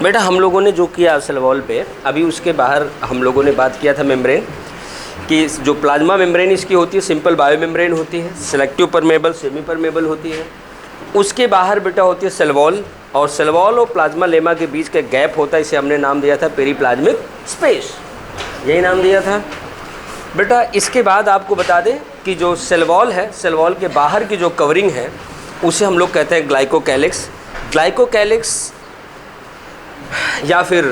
बेटा हम लोगों ने जो किया सेल वॉल पे, अभी उसके बाहर हम लोगों ने बात किया था मेम्ब्रेन कि जो प्लाज्मा मेम्ब्रेन इसकी होती है सिंपल बायो मेम्ब्रेन होती है, सिलेक्टिव परमेबल, सेमी परमेबल होती है। उसके बाहर बेटा होती है सेल वॉल, और सेल वॉल और प्लाज्मा लेमा के बीच का गैप होता है, इसे हमने नाम दिया था पेरीप्लाज्मिक स्पेस, यही नाम दिया था बेटा। इसके बाद आपको बता दें कि जो सेल वॉल है, सेल वॉल के बाहर की जो कवरिंग है उसे हम लोग कहते हैं ग्लाइकोकैलिक्स। ग्लाइकोकैलिक्स या फिर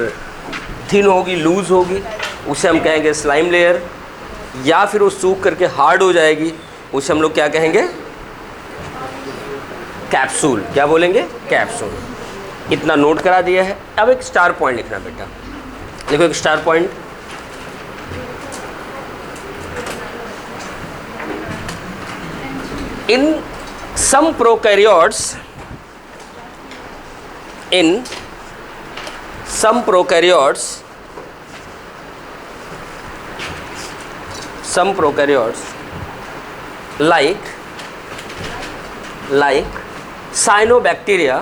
थिन होगी, लूज़ होगी, उसे हम कहेंगे स्लाइम लेयर, या फिर वो सूख करके हार्ड हो जाएगी, उसे हम लोग क्या कहेंगे, कैप्सूल। क्या बोलेंगे, कैप्सूल। इतना नोट करा दिया है। अब एक स्टार पॉइंट लिखना बेटा, देखो एक स्टार पॉइंट। इन सम प्रोकैरियोट्स, इन some prokaryotes like cyanobacteria,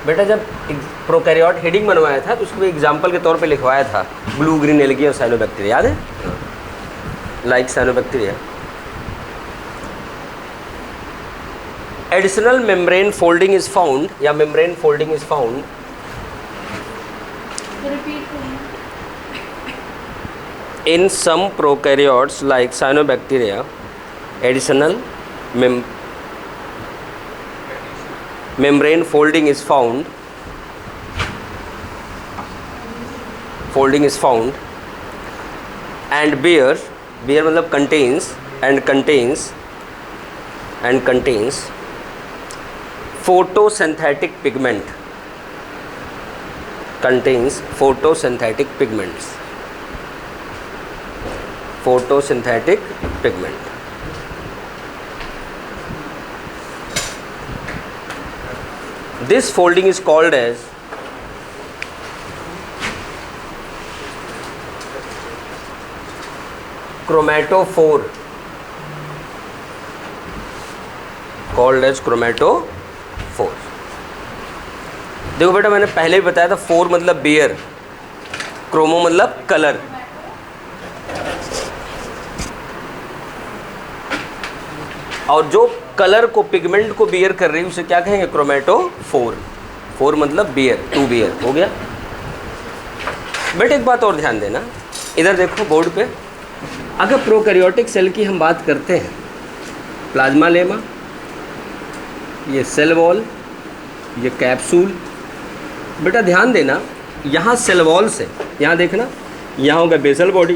बेटा जब प्रोकैरियोट हेडिंग बनवाया था तो उसको एग्जाम्पल के तौर पे लिखवाया था, ब्लू ग्रीन एल्गी और साइनोबैक्टीरिया, याद है, like cyanobacteria. Additional membrane folding is found, या membrane folding is found in some prokaryotes like cyanobacteria. Additional membrane folding is found, and bear मतलब contains photosynthetic pigment, contains photosynthetic pigment. This folding is called as chromatophore, देखो बेटा मैंने पहले भी बताया था, four मतलब बियर, क्रोमो मतलब कलर, और जो कलर को, पिगमेंट को बियर कर रही है उसे क्या कहेंगे, क्रोमेटोफोर। फोर मतलब बियर, टू बियर हो गया बेटा। एक बात और ध्यान देना, इधर देखो बोर्ड पे, अगर प्रोकैरियोटिक सेल की हम बात करते हैं, प्लाज्मा लेमा, ये सेल वॉल, ये कैप्सूल, बेटा ध्यान देना, यहाँ सेल वॉल से, यहाँ देखना, यहाँ होगा बेसल बॉडी,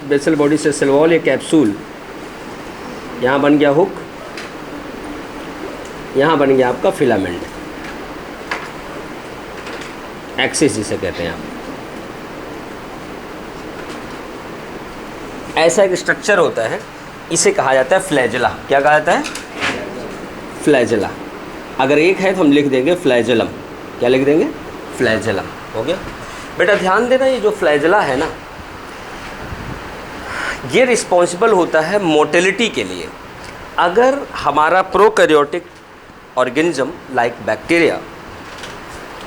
बेसल बॉडी से सेल वॉल, ये कैप्सूल, यहाँ बन गया हुक, यहाँ बन गया आपका फिलामेंट, एक्सिस जिसे कहते हैं आप। ऐसा एक स्ट्रक्चर होता है, इसे कहा जाता है फ्लैजेला। क्या कहा जाता है, फ्लैजेला। अगर एक है तो हम लिख देंगे फ्लैजेलम। क्या लिख देंगे, फ्लैजेला, हो गया बेटा। ध्यान देना, ये जो फ्लैजेला है ना, ये रिस्पॉन्सिबल होता है मोटिलिटी के लिए। अगर हमारा prokaryotic organism like bacteria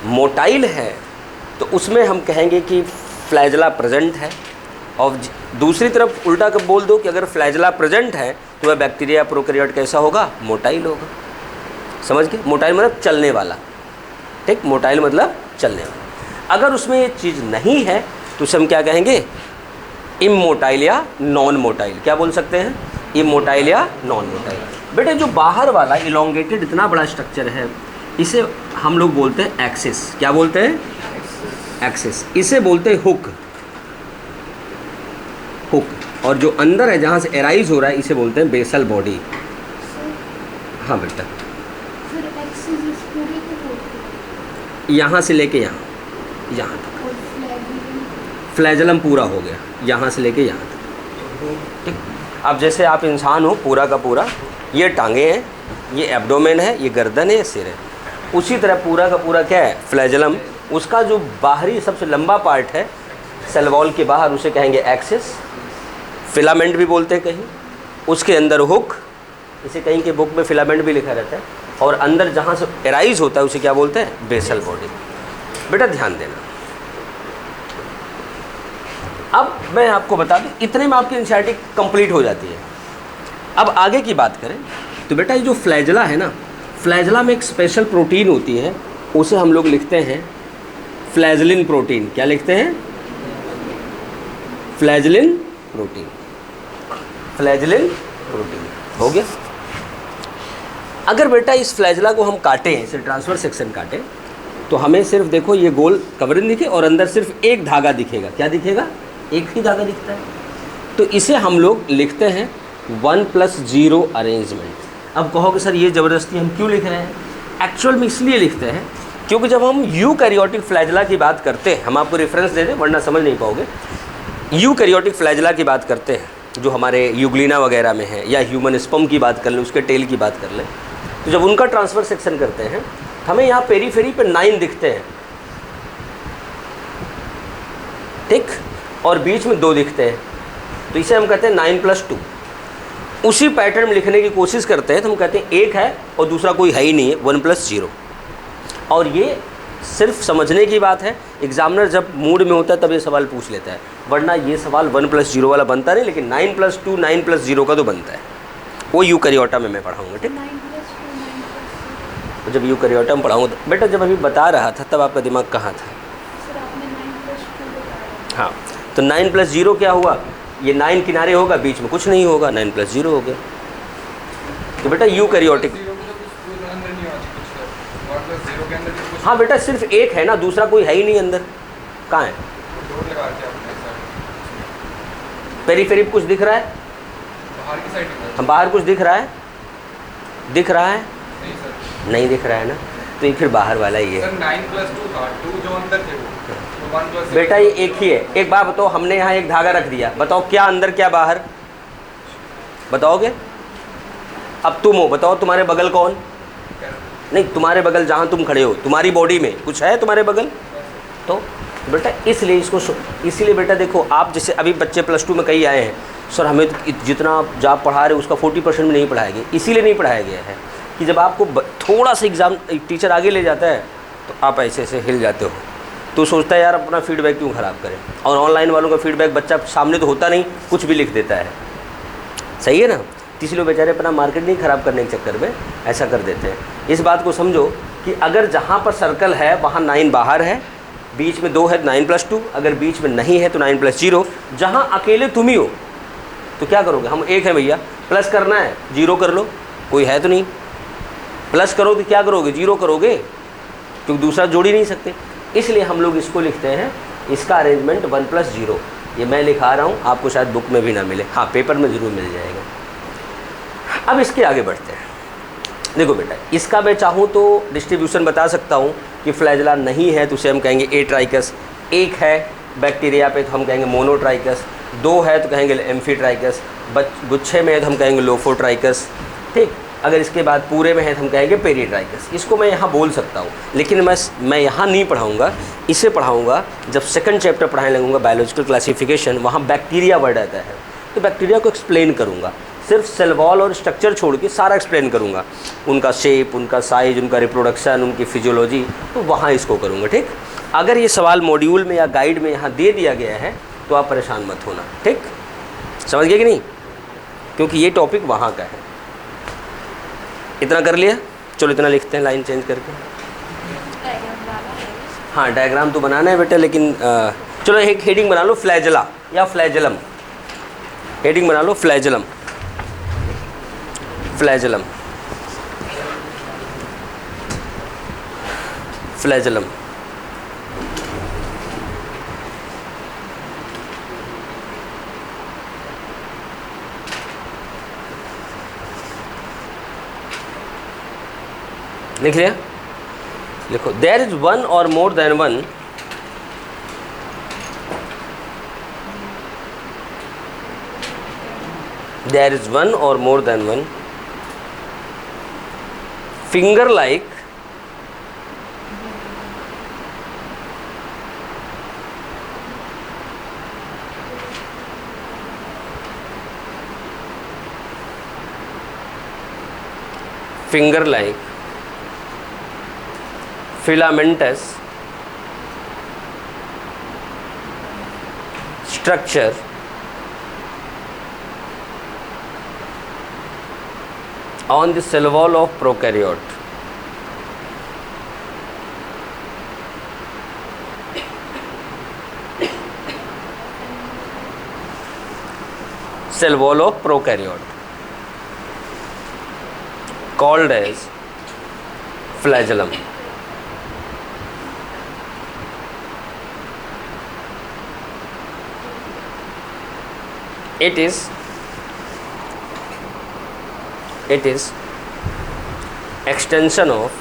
motile है तो उसमें हम कहेंगे कि फ्लैजेला प्रेजेंट है, और दूसरी तरफ उल्टा कर बोल दो कि अगर फ्लैजेला प्रेजेंट है तो वह बैक्टीरिया प्रोकैरियोट कैसा होगा, मोटाइल होगा। समझ गए, मोटाइल मतलब चलने वाला, ठीक, मोटाइल मतलब चलने वाला। अगर उसमें ये चीज़ नहीं है तो उसे हम क्या कहेंगे, इमोटाइल या नॉन मोटाइल। क्या बोल सकते हैं, इमोटाइल या नॉन मोटाइल। बेटे जो बाहर वाला इलोंगेटेड इतना बड़ा स्ट्रक्चर है, इसे हम लोग बोलते हैं एक्सिस। क्या बोलते हैं, एक्सिस। इसे बोलते हैं हुक, और जो अंदर है जहाँ से एराइज हो रहा है इसे बोलते हैं बेसल बॉडी। हाँ बेटा, यहाँ से लेके यहाँ तक फ्लैजेलम पूरा हो गया, यहाँ से लेके यहाँ तक, ठीक। अब जैसे आप इंसान हो पूरा का पूरा, ये टांगे हैं, ये एब्डोमेन है, ये गर्दन है, ये सिर है, उसी तरह पूरा का पूरा क्या है, फ्लैजेलम। उसका जो बाहरी सबसे लंबा पार्ट है सेल वॉल के बाहर, उसे कहेंगे एक्सिस, फिलामेंट भी बोलते हैं कहीं। उसके अंदर हुक, इसे कहीं के बुक में फिलामेंट भी लिखा रहता है, और अंदर जहाँ से एराइज होता है उसे क्या बोलते हैं, बेसल बॉडी। बेटा ध्यान देना, अब मैं आपको बता दूं, इतने में आपकी एनसीईआरटी कंप्लीट हो जाती है। अब आगे की बात करें तो बेटा ये जो फ्लैजला है ना, फ्लैजला में एक स्पेशल प्रोटीन होती है, उसे हम लोग लिखते हैं फ्लैजलिन प्रोटीन। क्या लिखते हैं, फ्लैजलिन प्रोटीन। फ्लैजलिन प्रोटीन हो गया। अगर बेटा इस फ्लैजला को हम काटें, इसे ट्रांसवर्स सेक्शन काटें, तो हमें सिर्फ देखो ये गोल कवरिंग दिखे और अंदर सिर्फ एक धागा दिखेगा। क्या दिखेगा, एक ही धागा दिखता है। तो इसे हम लोग लिखते हैं 1+0 अरेंजमेंट। अब कहोगे सर ये ज़बरदस्ती हम क्यों लिख रहे हैं? एक्चुअल में इसलिए लिखते हैं क्योंकि जब हम यूकैरियोटिक फ्लैजला की बात करते हैं, हम आपको रेफरेंस दे दें वरना समझ नहीं पाओगे। यूकैरियोटिक फ्लैजला की बात करते हैं जो हमारे यूग्लिना वगैरह में है, या ह्यूमन स्पर्म की बात कर लें, उसके टेल की बात कर लें, तो जब उनका ट्रांसफर सेक्शन करते हैं हमें यहाँ पेरीफेरी पे 9 दिखते हैं, ठीक, और बीच में 2 दिखते हैं, तो इसे हम कहते हैं 9+2। उसी पैटर्न में लिखने की कोशिश करते हैं तो हम कहते हैं एक है और दूसरा कोई है ही नहीं है, 1+0। और ये सिर्फ समझने की बात है, एग्जामिनर जब मूड में होता है तब ये सवाल पूछ लेता है, वरना ये सवाल 1+0 वाला बनता नहीं, लेकिन 9+2 9+0 का तो बनता है। वो यूकैरियोटा में मैं पढ़ाऊँगा, ठीक। तो जब यूकैरियोटा में पढ़ाऊँगा तो बेटा जब अभी बता रहा था तब आपका दिमाग कहाँ था? हाँ, तो 9+0 क्या हुआ, ये 9 किनारे होगा, बीच में कुछ नहीं होगा, 9+0 हो गया। तो बेटा यूकैरियोटिक, हाँ बेटा सिर्फ एक है ना, दूसरा कोई है ही नहीं अंदर, कहाँ है? पेरीफेरी कुछ दिख रहा है, बाहर की साइड, हम बाहर कुछ दिख रहा है, दिख रहा है नहीं दिख रहा है ना, तो ये फिर बाहर वाला ही है। 9+2 था, 2 जो अंदर थे वो 1+0। बेटा ये एक ही है। एक बात बताओ, हमने यहाँ एक धागा रख दिया, बताओ क्या अंदर क्या बाहर, बताओगे? अब तुम हो, बताओ तुम्हारे बगल कौन? नहीं, तुम्हारे बगल जहाँ तुम खड़े हो, तुम्हारी बॉडी में कुछ है तुम्हारे बगल? तो बेटा इसलिए इसको, इसीलिए बेटा देखो, आप जैसे अभी बच्चे +2 में कई आए हैं, सर हमें जितना जो आप पढ़ा रहे हो उसका 40% में नहीं पढ़ाया गया। इसीलिए नहीं पढ़ाया गया है कि जब आपको थोड़ा सा एग्ज़ाम टीचर आगे ले जाता है तो आप ऐसे ऐसे हिल जाते हो, तो सोचता है यार अपना फीडबैक क्यों ख़राब करें। और ऑनलाइन वालों का फीडबैक बच्चा सामने तो होता नहीं, कुछ भी लिख देता है, सही है ना। इसलिए बेचारे अपना मार्केट नहीं ख़राब करने के चक्कर में ऐसा कर देते हैं। इस बात को समझो कि अगर जहाँ पर सर्कल है वहाँ 9 बाहर है, बीच में 2 है 9+2, अगर बीच में नहीं है तो 9+0। जहाँ अकेले तुम ही हो तो क्या करोगे, हम एक है भैया, प्लस करना है 0 कर लो, कोई है तो नहीं, प्लस करो तो क्या करोगे, 0 करोगे, क्योंकि दूसरा जोड़ ही नहीं सकते। इसलिए हम लोग इसको लिखते हैं, इसका अरेंजमेंट 1+0। ये मैं लिखा रहा हूँ, आपको शायद बुक में भी ना मिले, हाँ पेपर में ज़रूर मिल जाएगा। अब इसके आगे बढ़ते हैं। देखो बेटा, इसका मैं चाहूँ तो डिस्ट्रीब्यूशन बता सकता हूँ कि फ्लैजला नहीं है तो उसे हम कहेंगे एट्राइकस, एक है बैक्टीरिया पे तो हम कहेंगे मोनोट्राइकस, 2 है तो कहेंगे एम्फीट्राइकस, गुच्छे में है तो हम कहेंगे लोफोट्राइकस, ठीक। अगर इसके बाद पूरे में है तो हम कहेंगे पेरीट्राइकस। इसको मैं यहाँ बोल सकता हूँ, लेकिन मैं यहाँ नहीं पढ़ाऊँगा, इसे पढ़ाऊँगा जब सेकंड चैप्टर पढ़ाने लगूँगा बायोलॉजिकल क्लासिफिकेशन, वहाँ बैक्टीरिया वर्ड आता है, तो बैक्टीरिया को एक्सप्लेन करूँगा, सिर्फ सेल वॉल और स्ट्रक्चर छोड़ के सारा एक्सप्लेन करूँगा, उनका शेप, उनका साइज, उनका रिप्रोडक्शन, उनकी फिजियोलॉजी, तो वहाँ इसको करूँगा, ठीक। अगर ये सवाल मॉड्यूल में या गाइड में यहाँ दे दिया गया है तो आप परेशान मत होना, ठीक, समझ गए कि नहीं, क्योंकि ये टॉपिक वहाँ का है। इतना कर लिया, चलो इतना लिखते हैं लाइन चेंज करके। हाँ डायग्राम तो बनाना है बेटा, लेकिन चलो एक हेडिंग बना लो, फ्लैजला या फ्लैजलम, हेडिंग बना लो फ्लैजलम, फ्लैजलम, फ्लैजलम। लिख लिया, लिखो, देयर इज वन और more than one there is one or more than one finger like finger like filamentous structure on the cell wall of prokaryote. Cell wall of prokaryote called as flagellum. It is extension of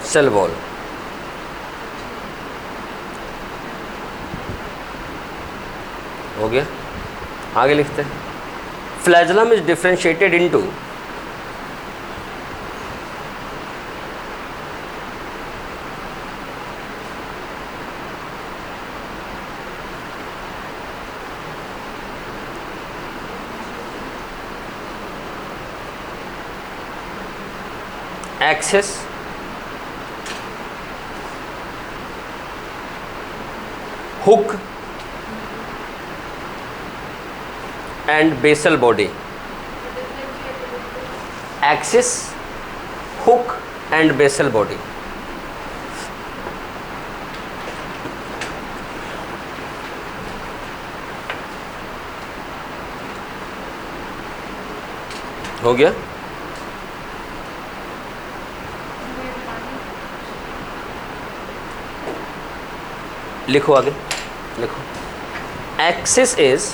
cell wall. हो गया, आगे लिखते हैं. Flagellum is differentiated into axis, hook and basal body. Axis, hook and basal body. हो गया. लिखो आगे, लिखो. Axis is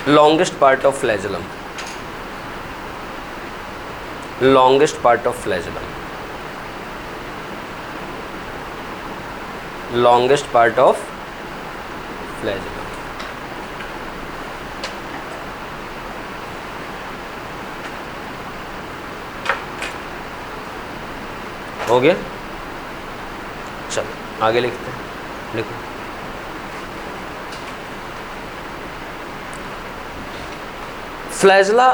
longest part of flagellum. Longest part of flagellum. Longest part of flagellum. हो गया. चलो आगे लिखते हैं, लिखो. flagella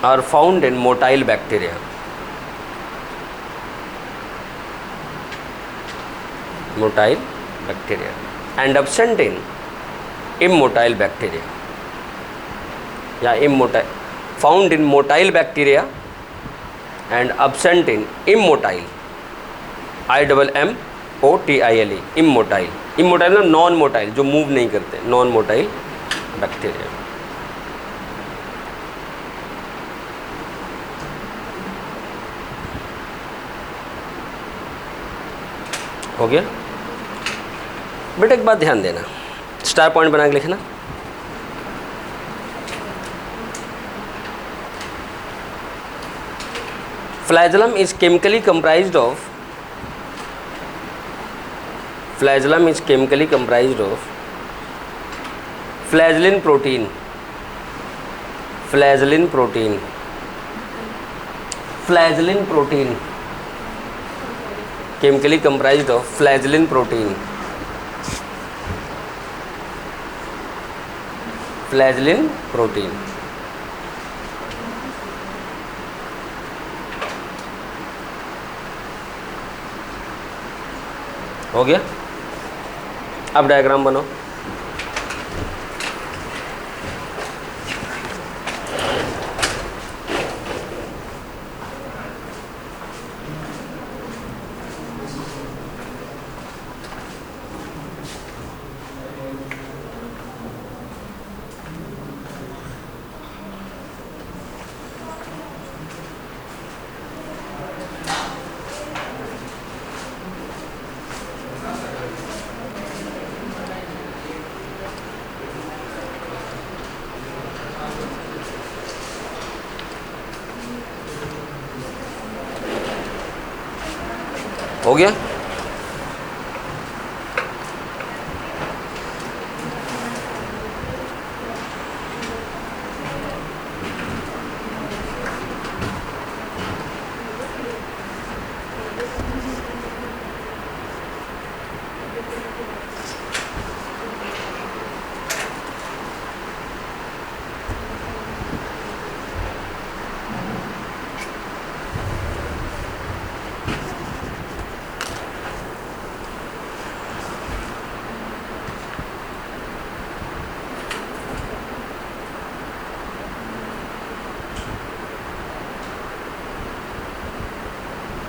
are found in motile bacteria. Motile bacteria and absent in immotile bacteria. या immotile, found in motile bacteria and absent in immotile, IMMOTILE, immotile. immotile ना non motile, जो मूव नहीं करते, नॉन मोटाइल बैक्टीरिया. हो गया बेटा. एक बात ध्यान देना, स्टार पॉइंट बना के लिखना. Flagellum is chemically comprised of flagellin protein, chemically comprised of flagellin protein. हो गया. अब डायग्राम बनाओ. हो गया.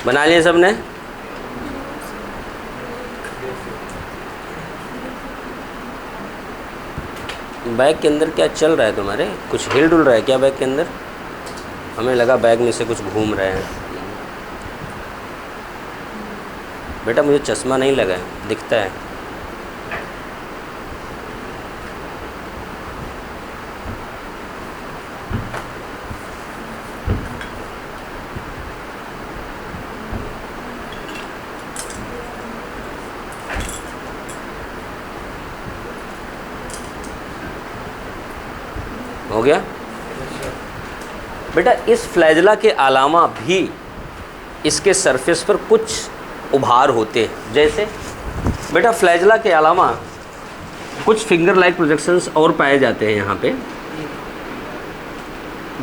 बना लिए सबने? बैग के अंदर क्या चल रहा है तुम्हारे? कुछ हिल डुल रहा है क्या बैग के अंदर? हमें लगा बैग में से कुछ घूम रहे हैं। बेटा मुझे चश्मा नहीं लगा है, दिखता है। हो गया बेटा? इस फ्लैजला के अलावा भी इसके सरफेस पर कुछ उभार होते हैं। जैसे बेटा फ्लैजला के अलावा कुछ फिंगर लाइक प्रोजेक्शंस और पाए जाते हैं यहाँ पे,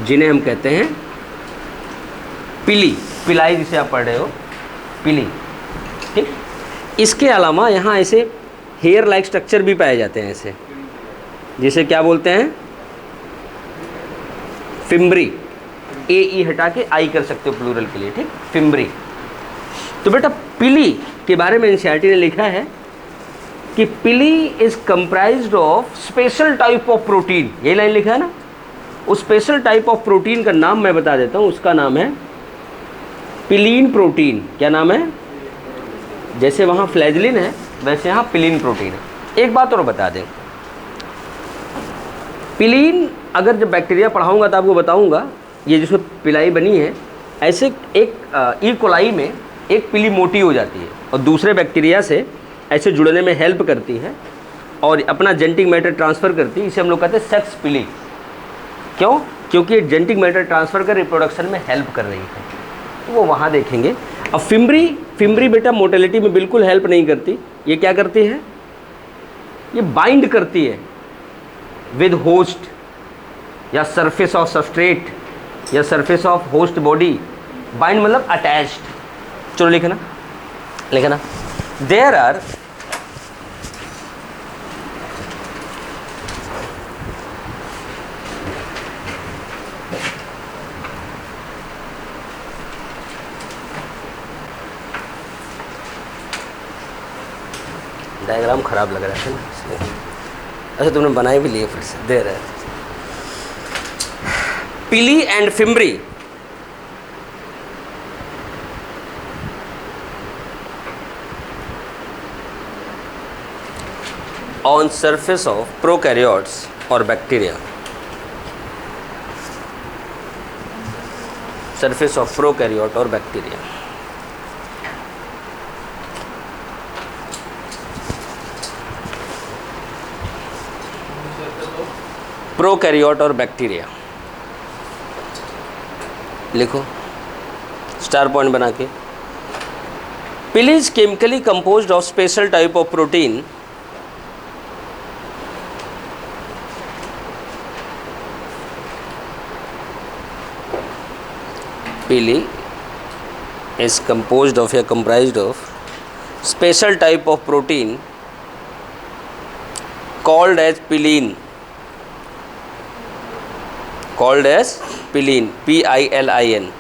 जिन्हें हम कहते हैं पिली, पिलाई जिसे आप पढ़ रहे हो, पिली। ठीक, इसके अलावा यहाँ ऐसे हेयर लाइक स्ट्रक्चर भी पाए जाते हैं ऐसे, जिसे क्या बोलते हैं? फिम्ब्री। ए ई हटा के आई कर सकते हो प्लूरल के लिए। ठीक, फिम्ब्री। तो बेटा पिली के बारे में एनसीईआरटी ने लिखा है कि पिली is comprised of special type of protein. यही लाइन लिखा है ना? उस स्पेशल टाइप ऑफ प्रोटीन का नाम मैं बता देता हूँ, उसका नाम है पिलीन प्रोटीन। क्या नाम है? जैसे वहाँ फ्लैजलिन है वैसे यहाँ पिलीन प्रोटीन है। एक बात और बता दें, पिलीन अगर जब बैक्टीरिया पढ़ाऊंगा तो आपको बताऊंगा, ये जिसमें पिलाई बनी है, ऐसे एक ई कोलाई में एक पिली मोटी हो जाती है और दूसरे बैक्टीरिया से ऐसे जुड़ने में हेल्प करती है और अपना जेनेटिक मैटर ट्रांसफ़र करती है। इसे हम लोग कहते हैं सेक्स पिली। क्यों? क्योंकि ये जेनेटिक मैटर ट्रांसफ़र कर रिप्रोडक्शन में हेल्प कर रही है, तो वो वहाँ देखेंगे। अब फिम्ब्री बेटा मोटेलिटी में बिल्कुल हेल्प नहीं करती। ये क्या करती है? ये बाइंड करती है विद होस्ट या सरफेस ऑफ सबस्ट्रेट या surface of host body. Bind मतलब अटैच्ड। चलो लिखना देयर आर डायग्राम खराब लग रहा है ना इसलिए। अच्छा तुमने बनाए भी लिए फिर से। देयर आर पिली and fimbriae on surface of prokaryotes or bacteria. Surface of prokaryote or bacteria. Prokaryote और बैक्टीरिया लिखो स्टार पॉइंट बना के। पिली is chemically composed of special type of protein Pili is composed of या comprised of special type of protein called as piline, called as piline, P-I-L-I-N,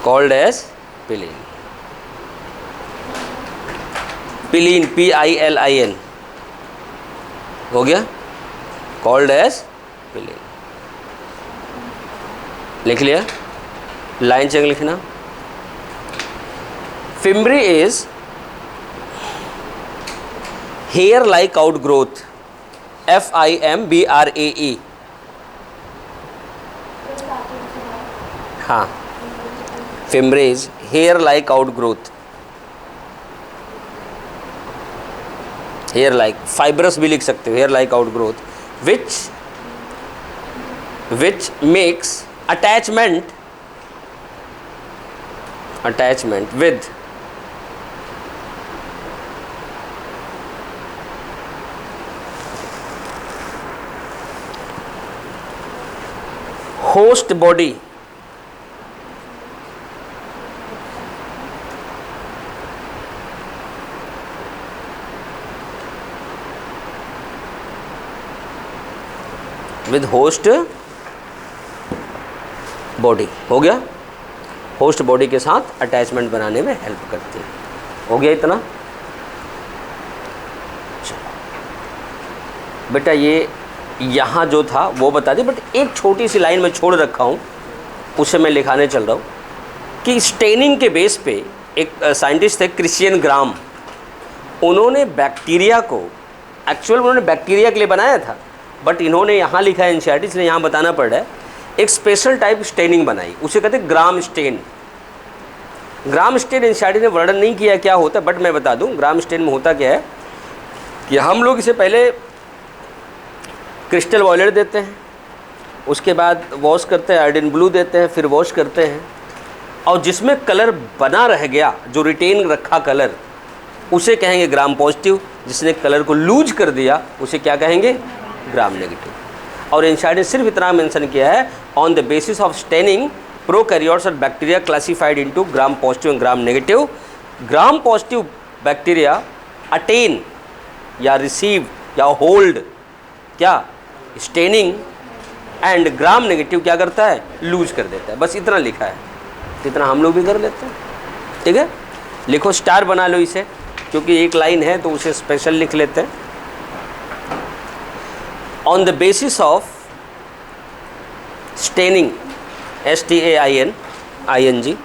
called as piline, piline, P-I-L-I-N हो गया, called as piline। लिख लिया? Line check लिखना। Fimbriae is hair like outgrowth, FIMBRAE। हाँ, fimbriae is hair like outgrowth, hair like, fibrous भी लिख सकते हो, hair like outgrowth, which makes attachment with host body body. हो गया? होस्ट बॉडी के साथ अटैचमेंट बनाने में हेल्प करती है। हो गया इतना? चलो बेटा, ये यहाँ जो था वो बता दिया, बट एक छोटी सी लाइन में छोड़ रखा हूँ, उसे मैं लिखाने चल रहा हूँ कि स्टेनिंग के बेस पे एक साइंटिस्ट थे क्रिश्चियन ग्राम, उन्होंने बैक्टीरिया को, एक्चुअल उन्होंने बैक्टीरिया के लिए बनाया था, बट इन्होंने यहाँ लिखा है एनसीईआरटी, इसलिए यहाँ बताना पड़ रहा है, एक स्पेशल टाइप स्टेनिंग बनाई, उसे कहते हैं ग्राम स्टेन। ग्राम स्टेन एनसीईआरटी ने वर्णन नहीं किया क्या होता है, बट मैं बता दूँ ग्राम स्टेन में होता क्या है कि हम लोग इसे पहले क्रिस्टल वॉयलेट देते हैं, उसके बाद वॉश करते हैं, आयोडीन ब्लू देते हैं, फिर वॉश करते हैं, और जिसमें कलर बना रह गया, जो रिटेन रखा कलर, उसे कहेंगे ग्राम पॉजिटिव। जिसने कलर को लूज कर दिया उसे क्या कहेंगे? Gram negative. और एनसीईआरटी ने सिर्फ इतना मेंशन किया है, on the basis of staining prokaryotes और bacteria classified into gram positive and gram negative. Gram positive bacteria attain या रिसीव या होल्ड क्या? स्टेनिंग, एंड ग्राम नेगेटिव क्या करता है? लूज कर देता है। बस इतना लिखा है, इतना हम लोग भी कर लेते हैं। ठीक है, लिखो, स्टार बना लो इसे, क्योंकि एक लाइन है तो उसे स्पेशल लिख लेते हैं। On the basis of staining, STAINING,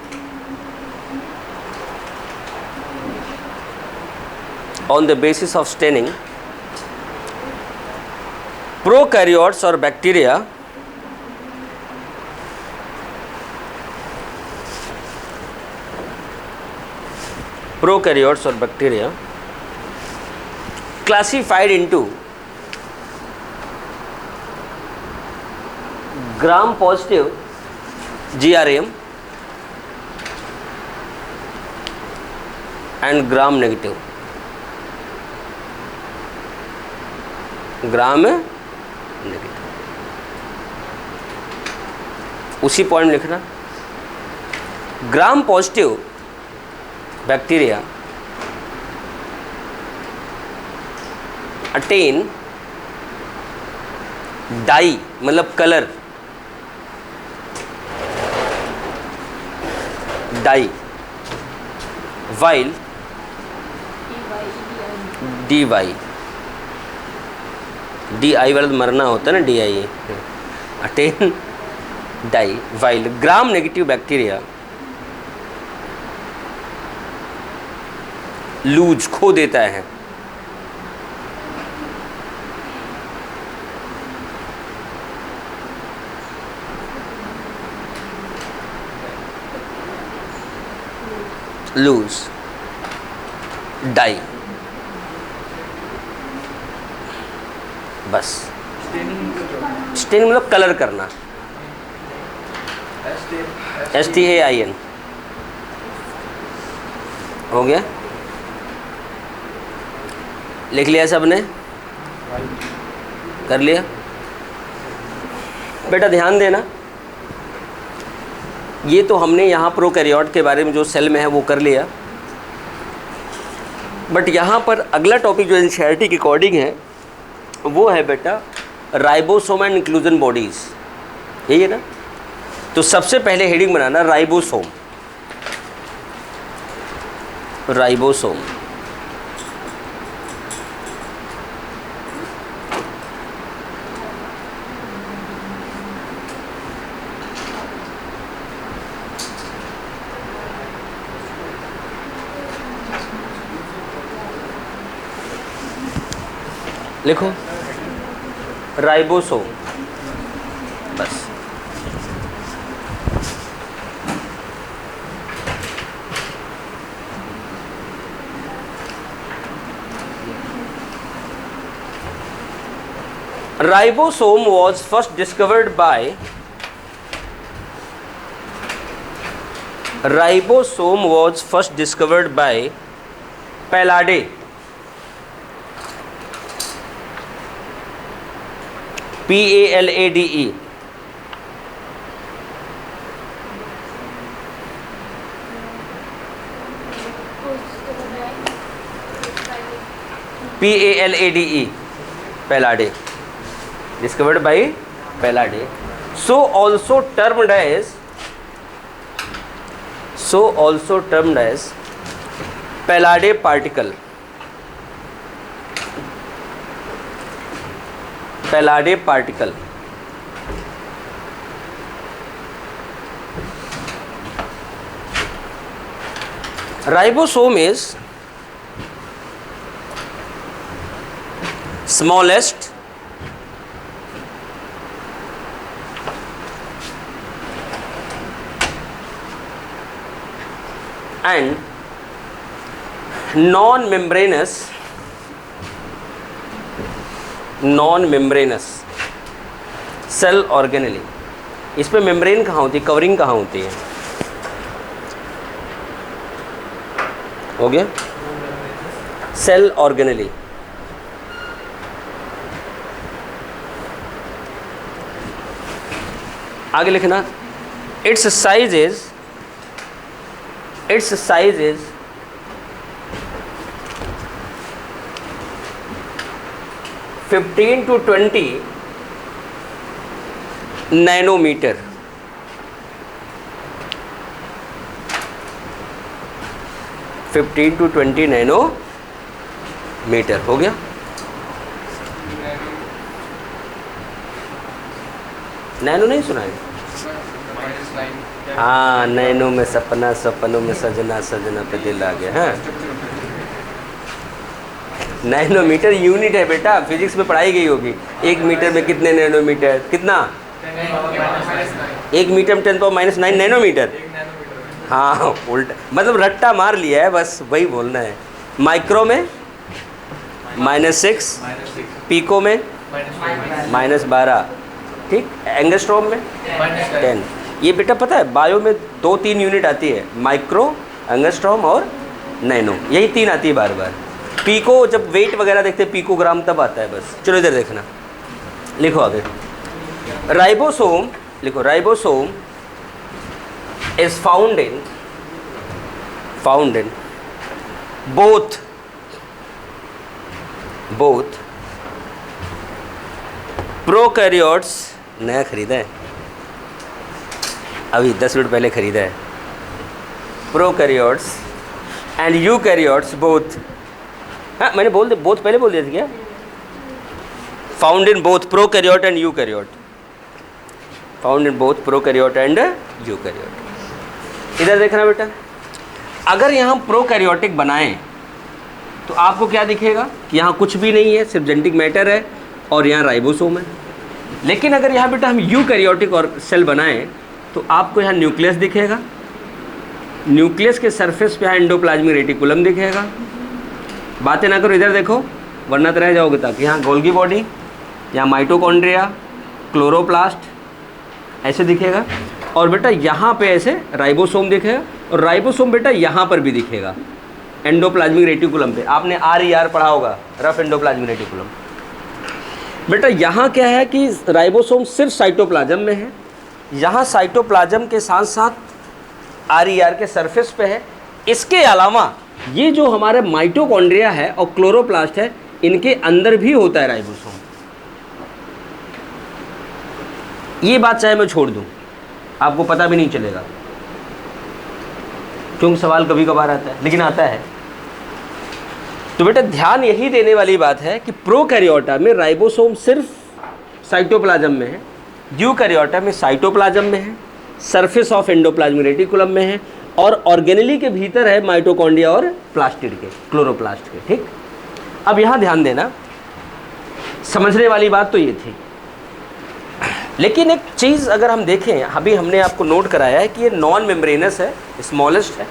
on the basis of staining prokaryotes और बैक्टीरिया प्रोकैरियोट्स और bacteria classified into gram positive GRAM and gram negative, gram negative. उसी पॉइंट लिखना, gram positive bacteria attain dye मतलब colour, dye, while DY, DI वाला तो मरना होता है ना, DI, attain dye while gram negative bacteria lose खो देता है लूज डाई, बस। स्टेनिंग मतलब कलर करना, STAIN। हो गया, लिख लिया सबने? कर लिया? बेटा ध्यान देना, ये तो हमने यहाँ प्रोकैरियोट के बारे में जो सेल में है वो कर लिया, बट यहाँ पर अगला टॉपिक जो एनसीईआरटी के अकॉर्डिंग है वो है बेटा राइबोसोम एंड इंक्लूजन बॉडीज़, यही है ना? तो सबसे पहले हेडिंग बनाना राइबोसोम। राइबोसोम लिखो, राइबोसोम, बस। Ribosome was first discovered by Palade, PALADE, Palade, discovered by Palade. So also termed as so also termed as Pallade particle. Pallade particle. Ribosome is smallest and non-membranous cell organelle. इस पे membrane कहाँ होती है, covering कहाँ होती है? हो गया. Cell organelle. आगे लिखना. Its size is 15 to 20 nanometre. 15 to 20 nanometre. हो गया. नैनो नहीं सुना है? हाँ, नैनो में सपना, सपनों में सजना, सजना पे दिल आ गया. हाँ, नैनोमीटर यूनिट है बेटा, फिजिक्स में पढ़ाई गई होगी. 1 मीटर में कितने नैनोमीटर? कितना? 1 मीटर में 10⁻⁹ नैनोमीटर. हाँ, उल्टा मतलब रट्टा मार लिया है, बस वही बोलना है. माइक्रो में -6, पीको में -12, ठीक. एंगस्ट्रॉम में 10. ये बेटा पता है बायो में 2-3 यूनिट आती है, माइक्रो, एंगस्ट्रॉम और नैनो. यही 3 आती है बार बार. पीको जब वेट वगैरह देखते हैं पिकोग्राम तब आता है बस. चलो इधर देखना, लिखो आगे. राइबोसोम लिखो. Ribosome is found in both prokaryotes. नया खरीदा है अभी 10 मिनट पहले खरीदा है. Prokaryotes and eukaryotes both. हाँ, मैंने बोथ पहले बोल दिया था क्या? Found in both prokaryote and eukaryote. Found in both prokaryote and eukaryote. इधर देखना बेटा, अगर यहाँ प्रोकैरियोटिक बनाएं तो आपको क्या दिखेगा कि यहाँ कुछ भी नहीं है, सिर्फ जेनेटिक मैटर है और यहाँ राइबोसोम है. लेकिन अगर यहाँ बेटा हम यूकैरियोटिक और सेल बनाएं तो आपको यहाँ न्यूक्लियस दिखेगा. न्यूक्लियस के सरफेस पे यहाँ एंडोप्लाज्मिक रेटिकुलम दिखेगा. बातें ना करो, इधर देखो वरना तो रह जाओगे. तक यहाँ गोल्गी बॉडी, यहाँ माइटोकॉन्ड्रिया, क्लोरोप्लास्ट ऐसे दिखेगा. और बेटा यहाँ पे ऐसे राइबोसोम दिखेगा. और राइबोसोम बेटा यहाँ पर भी दिखेगा एंडोप्लाज्मिक रेटिकुलम पे. आपने RER पढ़ा होगा, रफ एंडोप्लाज्मिक रेटिकुलम. बेटा यहाँ क्या है कि राइबोसोम सिर्फ साइटोप्लाज्म में है. यहाँ साइटोप्लाज्म के साथ साथ RER के सरफेस पे है. इसके अलावा ये जो हमारे माइटोकॉन्ड्रिया है और क्लोरोप्लास्ट है, इनके अंदर भी होता है राइबोसोम. ये बात चाहे मैं छोड़ दूं, आपको पता भी नहीं चलेगा, क्योंकि सवाल कभी कभार आता है, लेकिन आता है. तो बेटा ध्यान यही देने वाली बात है कि प्रोकैरियोटा में राइबोसोम सिर्फ साइटोप्लाज्म में है, यूकैरियोटा में साइटोप्लाज्म में है, सरफेस ऑफ एंडोप्लाज्मिक रेटिकुलम में है, और ऑर्गेनेली के भीतर है माइटोकॉन्ड्रिया और प्लास्टिड के, क्लोरोप्लास्ट के. ठीक. अब यहाँ ध्यान देना, समझने वाली बात तो ये थी. लेकिन एक चीज़ अगर हम देखें, अभी हमने आपको नोट कराया है कि ये नॉन मेम्ब्रेनस है, स्मॉलेस्ट है.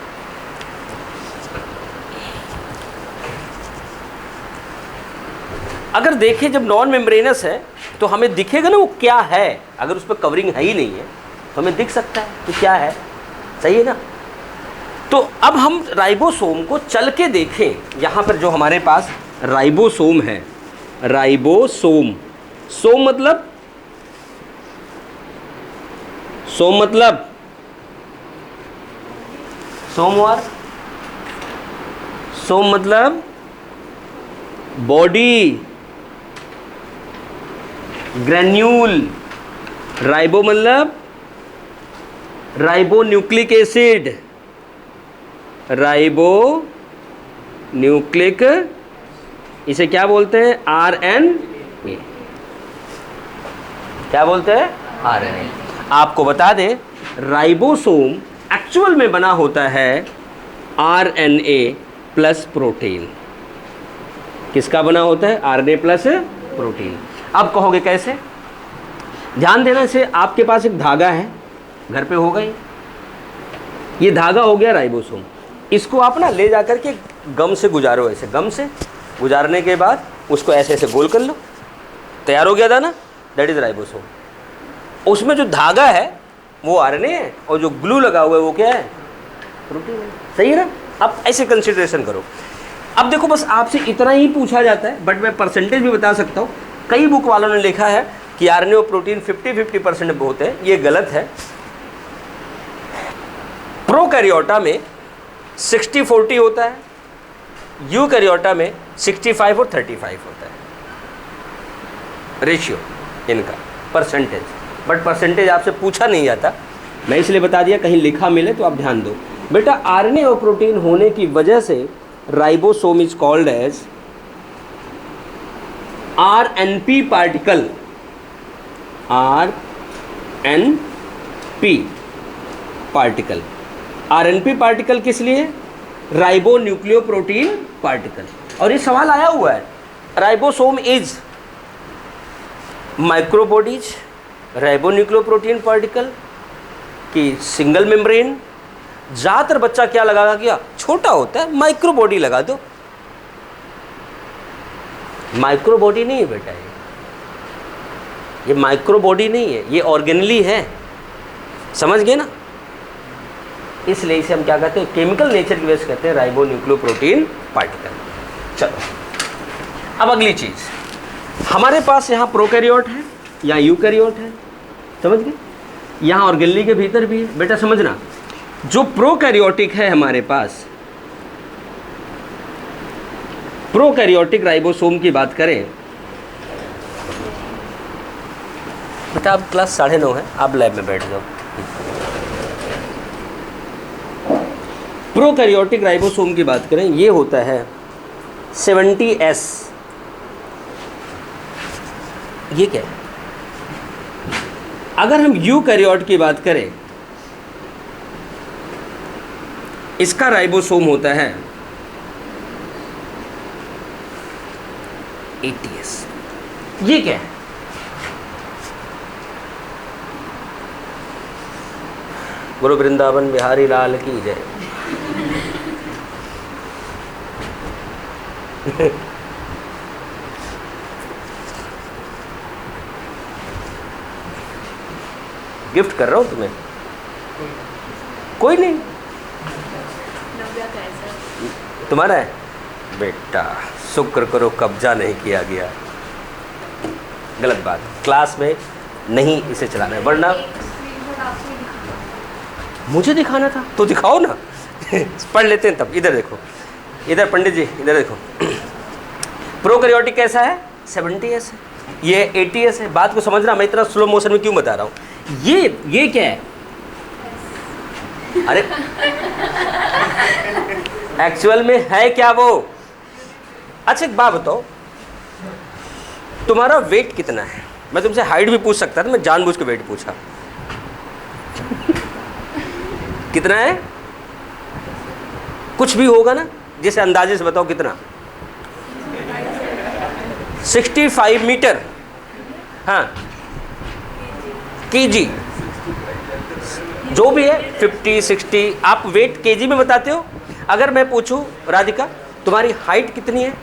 अगर देखें जब नॉन मेम्ब्रेनस है तो हमें दिखेगा ना वो क्या है. अगर उस पर कवरिंग है ही नहीं है तो हमें दिख सकता है कि क्या है. सही है ना. तो अब हम राइबोसोम को चल के देखें. यहाँ पर जो हमारे पास राइबोसोम है, राइबोसोम, सोम मतलब सोमवार, सोम मतलब बॉडी, ग्रेन्यूल, राइबो मतलब ribo nucleic acid, ribo nucleic, इसे क्या बोलते हैं? RNA। क्या बोलते हैं? RNA। आपको बता दें राइबोसोम एक्चुअल में बना होता है RNA प्लस प्रोटीन। किसका बना होता है? RNA plus protein. अब कहोगे कैसे? ध्यान देना से, आपके पास एक धागा है, घर पे होगा ही, ये धागा हो गया राइबोसोम। इसको आप ना ले जा कर के गम से गुजारो, ऐसे गम से गुजारने के बाद उसको ऐसे ऐसे गोल कर लो, तैयार हो गया था ना, दैट इज राइबोसोम। उसमें जो धागा है वो RNA है और जो ग्लू लगा हुआ है वो क्या है? प्रोटीन है। सही है ना? अब ऐसे कंसिडरेशन करो। अब देखो बस आपसे इतना ही पूछा जाता है, बट मैं परसेंटेज भी बता सकता हूँ। कई बुक वालों ने लिखा है कि RNA और प्रोटीन 50-50% होते हैं, ये गलत है। प्रोकैरियोटा में 60-40 होता है, यूकैरियोटा में 65 और 35 होता है रेशियो इनका, परसेंटेज। बट परसेंटेज आपसे पूछा नहीं जाता, मैं इसलिए बता दिया, कहीं लिखा मिले तो आप ध्यान दो। बेटा RNA और प्रोटीन होने की वजह से ribosome is called as RNP particle. RNP particle. RNP particle किस लिए? Ribo nucleoprotein particle. और ये सवाल आया हुआ है, ribosome is microbodies, ribo nucleoprotein particle की सिंगल मेम्ब्रेन। ज़्यादातर बच्चा क्या लगा गया? छोटा होता है, माइक्रोबॉडी लगा दो। माइक्रोबॉडी नहीं है बेटा, ये माइक्रोबॉडी नहीं है, ये ऑर्गेनली है। समझ गए ना? इसलिए इसे हम क्या कहते हैं? केमिकल नेचर की वजह से कहते हैं राइबो न्यूक्लियोप्रोटीन पार्टिकल। चलो अब अगली चीज़, हमारे पास यहाँ प्रोकैरियोट है, यहाँ यूकैरियोट है। समझ गए? यहाँ ऑर्गेनली के भीतर भी है। बेटा समझना, जो प्रोकैरियोटिक है हमारे पास, प्रोकैरियोटिक राइबोसोम की बात करें बेटा, अब क्लास 9:30 है, आप लैब में बैठ जाओ। प्रोकैरियोटिक राइबोसोम की बात करें, ये होता है 70S। ये क्या है? अगर हम यूकैरियोट की बात करें, इसका राइबोसोम होता है 80S। ये क्या है? गुरु वृंदावन बिहारी लाल की जय। गिफ्ट कर रहा हूं तुम्हें, कोई नहीं, तुम्हारा है बेटा। शुक्र करो कब्जा नहीं किया गया। गलत बात, क्लास में नहीं इसे चलाना है, वरना मुझे दिखाना था तो दिखाओ ना। पढ़ लेते हैं तब। इधर देखो, इधर पंडित जी, इधर देखो। प्रोकैरियोटिक कैसा है? 70S है, ये 80S है। बात को समझना, मैं इतना स्लो मोशन में क्यों बता रहा हूँ। ये क्या है? अरे एक्चुअल में है क्या वो? अच्छा एक बात बताओ, तुम्हारा वेट कितना है? मैं तुमसे हाइट भी पूछ सकता था, मैं जानबूझ के वेट पूछा। कितना है? कुछ भी होगा ना, जैसे अंदाजे से बताओ कितना? 65 मीटर। हाँ केजी, जो भी है 50 60। आप वेट केजी में बताते हो। अगर मैं पूछूं राधिका तुम्हारी हाइट कितनी है?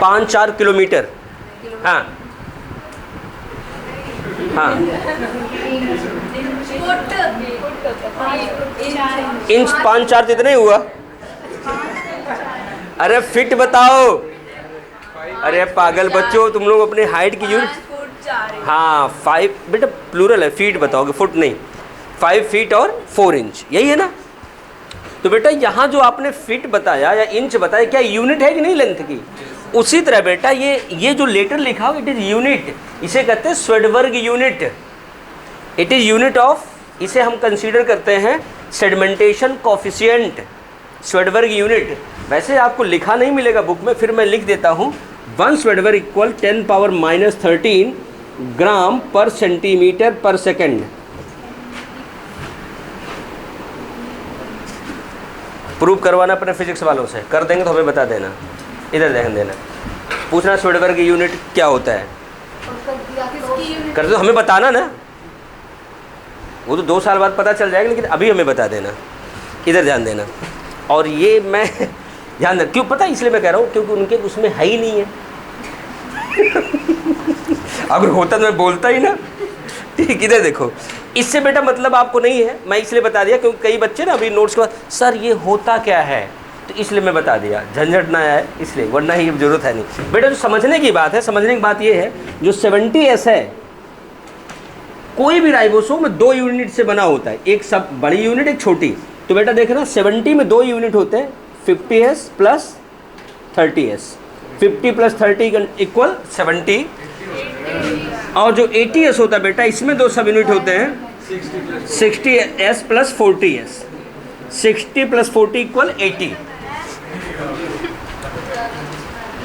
5-4 किलोमीटर। हाँ हाँ, इंच 5-4 जितना ही हुआ। अरे फिट बताओ। अरे पागल बच्चों, तुम लोग अपने हाइट की यूनिट। हाँ 5 बेटा प्लूरल है, फीट बताओगे, फुट नहीं। 5 फीट और 4 इंच, यही है ना? तो बेटा यहाँ जो आपने फीट बताया या इंच बताया, क्या यूनिट है कि नहीं लेंथ की? उसी तरह बेटा ये जो लेटर लिखा हो, इट इज़ यूनिट। इसे कहते हैं Svedberg unit. It is unit of, इसे हम कंसीडर करते हैं सेडिमेंटेशन कॉफिशिएंट, स्वेडबर्ग यूनिट। वैसे आपको लिखा नहीं मिलेगा बुक में, फिर मैं लिख देता हूँ। 1 स्वेडबर्ग इक्वल 10⁻⁻13 ग्राम पर सेंटीमीटर पर सेकेंड। प्रूव करवाना अपने फिजिक्स वालों से, कर देंगे तो हमें बता देना, इधर ध्यान देना, पूछना स्वेडबर्ग यूनिट क्या होता है, कर दो हमें बताना ना, वो तो 2 साल बाद पता चल जाएगा, लेकिन अभी हमें बता देना, इधर ध्यान देना। और ये मैं ध्यान दे, क्यों पता है, इसलिए मैं कह रहा हूँ क्योंकि उनके उसमें है ही नहीं है। अगर होता तो मैं बोलता ही ना। ठीक, इधर देखो, इससे बेटा मतलब आपको नहीं है, मैं इसलिए बता दिया क्योंकि कई बच्चे ना अभी नोट्स के बाद सर ये होता क्या है, तो इसलिए मैं बता दिया, झंझट ना आए इसलिए, वरना ही जरूरत है नहीं बेटा। जो समझने की बात है, समझने की बात ये है, जो 70S है, कोई भी राइबोसोम में 2 यूनिट से बना होता है, एक सब बड़ी यूनिट, एक छोटी। तो बेटा देखना 70 में 2 यूनिट होते हैं, 50S plus 30S, 50 plus 30 equal 70। और जो 80S होता है बेटा, इसमें 2 सब यूनिट होते हैं, 60S plus 40S, 60 plus 40 equal 80।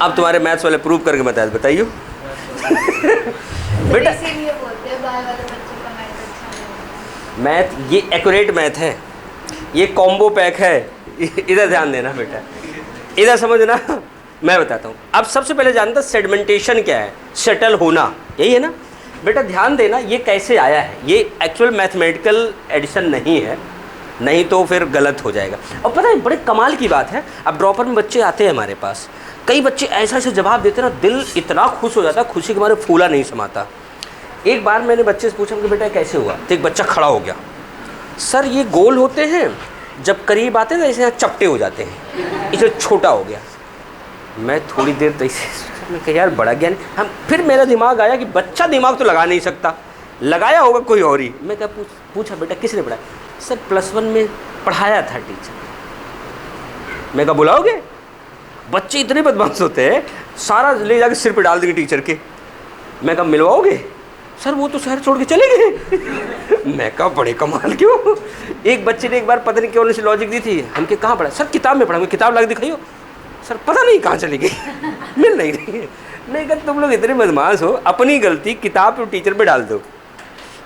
अब तुम्हारे मैथ्स वाले प्रूव करके बताइए। बेटा मैथ ये एक्यूरेट मैथ है, ये कॉम्बो पैक है, इधर ध्यान देना बेटा, इधर समझना, मैं बताता हूँ। अब सबसे पहले जानता सेडिमेंटेशन क्या है, सेटल होना, यही है ना बेटा। ध्यान देना ये कैसे आया है, ये एक्चुअल मैथमेटिकल एडिशन नहीं है, नहीं तो फिर गलत हो जाएगा। और पता है बड़े कमाल की बात है, अब ड्रॉपर में बच्चे आते हैं हमारे पास, कई बच्चे ऐसा ऐसा जवाब देते ना, दिल इतना खुश हो जाता, खुशी के मारे फूला नहीं समाता। एक बार मैंने बच्चे से पूछा कि बेटा कैसे हुआ, तो एक बच्चा खड़ा हो गया, सर ये गोल होते हैं, जब करीब आते हैं तो ऐसे चपटे हो जाते हैं, इसे छोटा हो गया। मैं थोड़ी देर तो इसे मैं कहा यार बड़ा ज्ञान, हम फिर मेरा दिमाग आया कि बच्चा दिमाग तो लगा नहीं सकता, लगाया होगा कोई और ही। मैं क्या पूछा बेटा किसने पढ़ाया, सर +1 में पढ़ाया था टीचर। मैं क्या बुलाओगे, बच्चे इतने बदमाश होते हैं, सारा ले जाके सिर पे डाल देंगे टीचर के। मैं कहा मिलवाओगे, सर वो तो शहर छोड़ के चले गए। मैं कहा बड़े कमाल क्यों। एक बच्चे ने एक बार पता नहीं क्यों से लॉजिक दी थी, हमके कहाँ पढ़ा, सर किताब में पढ़ा, किताब ला के दिखाइयो, सर पता नहीं कहाँ चली गई, मिल नहीं रही है। मैं कहा तुम लोग इतने बदमाश हो, अपनी गलती किताब पे टीचर पे डाल दो।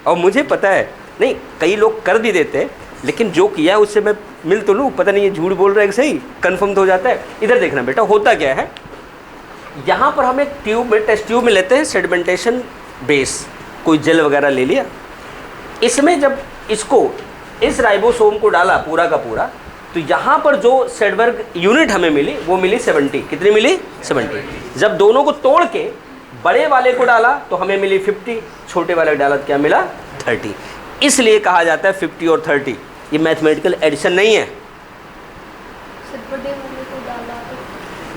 और मुझे पता है नहीं, कई लोग कर भी देते, लेकिन जो किया है उससे मैं मिल तो लूँ, पता नहीं ये झूठ बोल रहा है कि सही, कन्फर्म तो हो जाता है। इधर देखना बेटा होता क्या है, यहाँ पर हम एक ट्यूब में, टेस्ट ट्यूब में लेते हैं सेडिमेंटेशन बेस, कोई जेल वगैरह ले लिया, इसमें जब इसको इस राइबोसोम को डाला पूरा का पूरा, तो यहाँ पर जो सेडबर्ग यूनिट हमें मिली वो मिली 70। कितनी मिली, 70। जब दोनों को तोड़ के बड़े वाले को डाला तो हमें मिली 50, छोटे वाले को डाला तो क्या मिला 30। इसलिए कहा जाता है 50 और 30, ये मैथमेटिकल एडिशन नहीं है।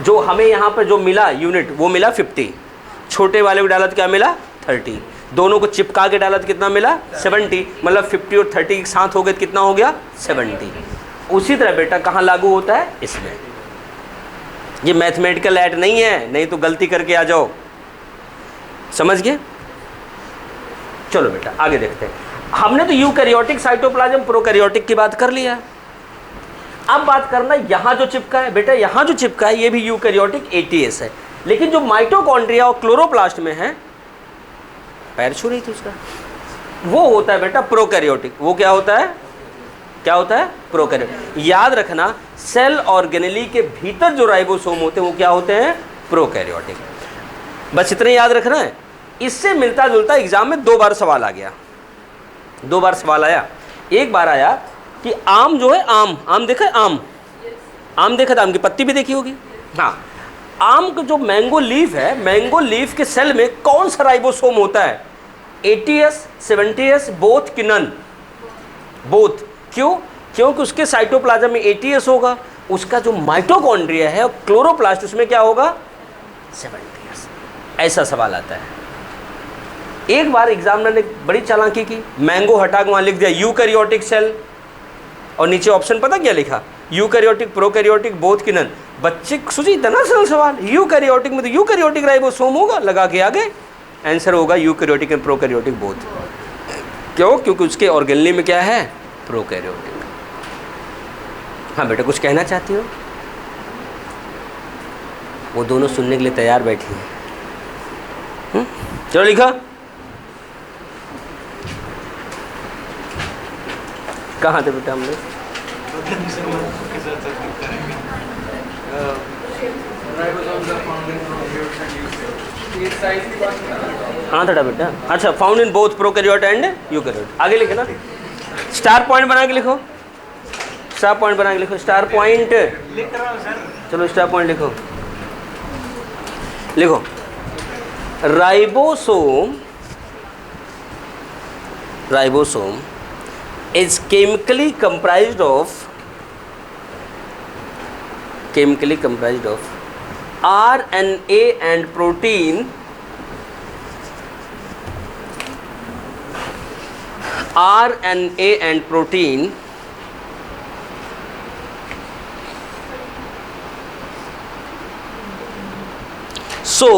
जो हमें यहाँ पर जो मिला यूनिट वो मिला 50, छोटे वाले को डाला तो क्या मिला 30, दोनों को चिपका के डाला तो कितना मिला 70, मतलब 50 और 30 एक साथ हो गए तो कितना हो गया 70। उसी तरह बेटा कहाँ लागू होता है, इसमें। ये मैथमेटिकल ऐड नहीं है, नहीं तो गलती करके आ जाओ, समझ गए। चलो बेटा आगे देखते हैं। हमने तो यूकैरियोटिक साइटोप्लाज्म प्रोकैरियोटिक की बात कर लिया, अब बात करना यहाँ जो चिपका है बेटा, यहाँ जो चिपका है ये भी यूकैरियोटिक ATS है, लेकिन जो माइटोकॉन्ड्रिया और क्लोरोप्लास्ट में है, पैर छू रही थी उसका, वो होता है बेटा प्रोकैरियोटिक। वो क्या होता है, क्या होता है प्रोकैरियोटिक। याद रखना सेल ऑर्गेनेली के भीतर जो राइबोसोम होते हैं वो क्या होते हैं प्रोकैरियोटिक, बस इतना याद रखना है। इससे मिलता जुलता एग्जाम में 2 बार सवाल आ गया, 2 बार सवाल आया। एक बार आया कि आम जो है, आम देखा है, आम देखा था, आम की पत्ती भी देखी होगी, हाँ। आम का जो मैंगो लीफ है, मैंगो लीफ के सेल में कौन सा राइबोसोम होता है, ATS 70S बोथ कि नन, बोथ। क्यों, क्योंकि उसके साइटोप्लाज्म में ATS होगा, उसका जो माइटोकॉन्ड्रिया है क्लोरोप्लास्ट उसमें क्या होगा 70S। ऐसा सवाल आता है। एक बार एग्जामिनर ने बड़ी चालाकी की, मैंगो हटा के वहाँ लिख दिया यूकैरियोटिक सेल, और नीचे ऑप्शन पता क्या लिखा, यूकैरियोटिक प्रोकैरियोटिक बोथ कि नन। बच्चे सोचिए इतना सरल सवाल, यूकैरियोटिक में तो यूकैरियोटिक राइबोसोम होगा, लगा के आ गए, आंसर होगा यूकैरियोटिक एंड प्रोकैरियोटिक बोथ। क्यों, क्योंकि उसके ऑर्गेनेली में क्या है प्रोकैरियोटिक। हाँ बेटा, कुछ कहना चाहती हो? वो दोनों सुनने के लिए तैयार बैठी हैं। चलो लिखो। कहाँ थे बेटा हम लोग? हाँ था बेटा। अच्छा, found in both prokaryote and eukaryote. आगे लिखे ना, स्टार पॉइंट बना के लिखो, स्टार पॉइंट बना के लिखो, स्टार पॉइंट लिख रहा हूँ सर। चलो स्टार पॉइंट लिखो। लिखो, ribosome is chemically comprised of RNA and protein, so